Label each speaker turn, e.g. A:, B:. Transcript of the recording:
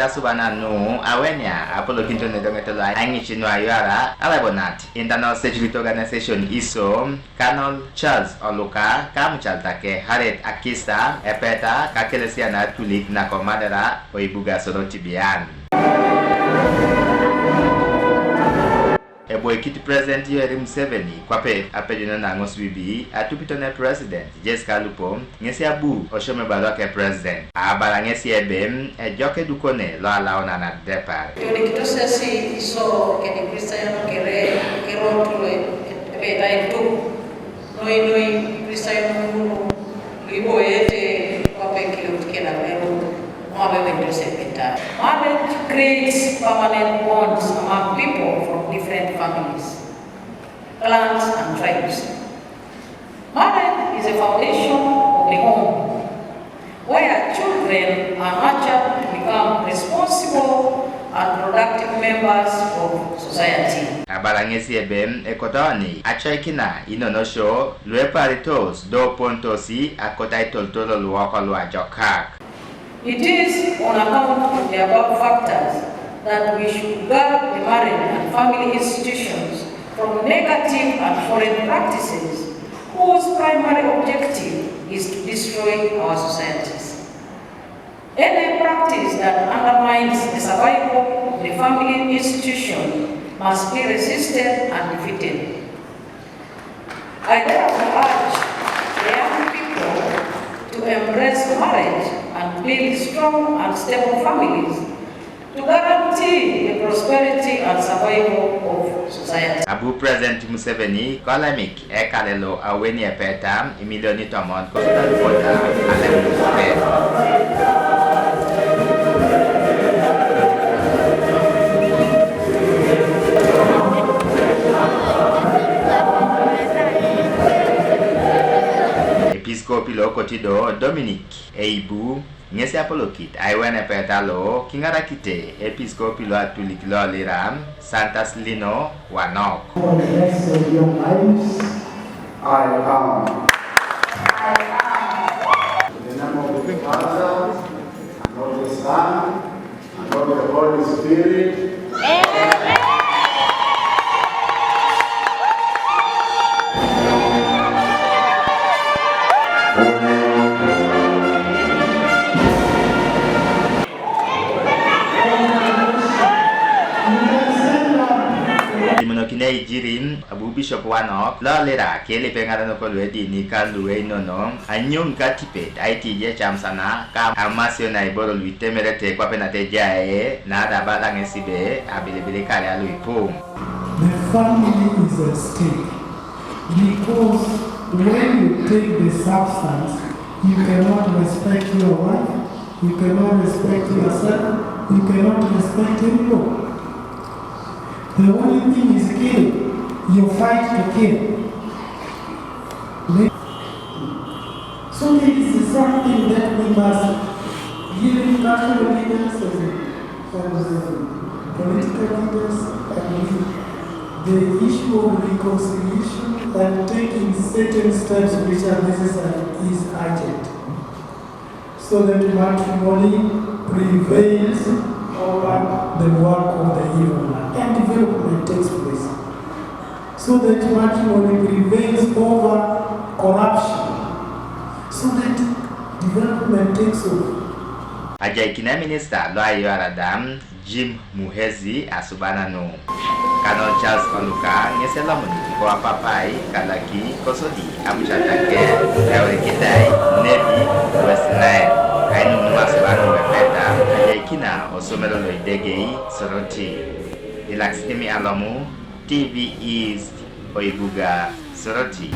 A: peta subana no awenya apolo kinto ne dongeto la angichi no ayara alabonat internal security organization iso Colonel Charles Oluka kamuchaltake Haret Akista epeta kakelesiana tulik na komadera oibuga sorotibian Eboy kiti president Yoweri Museveni kwape apejino na ngosbibi atupitone president Jessica Lupo ngesi abu oshome balwake president abala ngesi ebem ejoke dukone lo alaona na depar
B: Yoni kitosesi so keni Kristiano kero tule beta itu noi Kristiano munu libo ete kwape kilukena mero Marriage creates permanent bonds among people from different families, clans and tribes. Marriage is a foundation of the home, where children are nurtured to become responsible and productive members of society.
A: Abalangesi ebem ekotoni Aisac Inonosio lueparitos do pontosi akotai toltolo luoko luajokak.
B: It is on account of the above factors that we should guard the marriage and family institutions from negative and foreign practices whose primary objective is to destroy our societies. Any practice that undermines the survival of the family institution must be resisted and defeated. I therefore urge the young people to embrace marriage and build strong and stable families to guarantee the prosperity and survival of society.
A: Abu President Museveni Kolamik Ekalelo Aweni Epeta Emilioni Tomon Costa Ripota Episcopilo Kotido Dominic Eibu ngesi apolokit aiwene petalo kingarakite episcopilo atulikilo liram Santas Lino Wanok.
C: For the rest of your lives, I am. In the name of the Father, and of the Son, and of the Holy Spirit.
A: Kinai jirim Abu Bishop Wanok la lera kele pengarano ko lwedi ni kalue nono anyum katipet IT je chamsana ka amasio na iboro luitemerete kwa penate jae na da balang esibe abilibili kale aluipu.
D: The family is at stake because when you take the substance you cannot respect your wife, you cannot respect yourself, you cannot respect anyone. The only thing is kill. You fight to kill. So this is something that we must give cultural leaders and political leaders and the issue of reconciliation and taking certain steps which are necessary is urgent. So that matrimony prevails over the work of the evil one and development takes place. So that matrimony prevails over corruption. So that development takes over.
A: Ajaikina Minister Loayo Aradam Jim Muhezi Asubana no Colonel Charles Oluka ngeselamuni kwa papai kalaki kosodi amuchatake ewe kidai nebi West Nile ainu nuasubana wepeta Ajaikina osomelo loidegei soroti Relax imi alamu TV East Oibuga soroti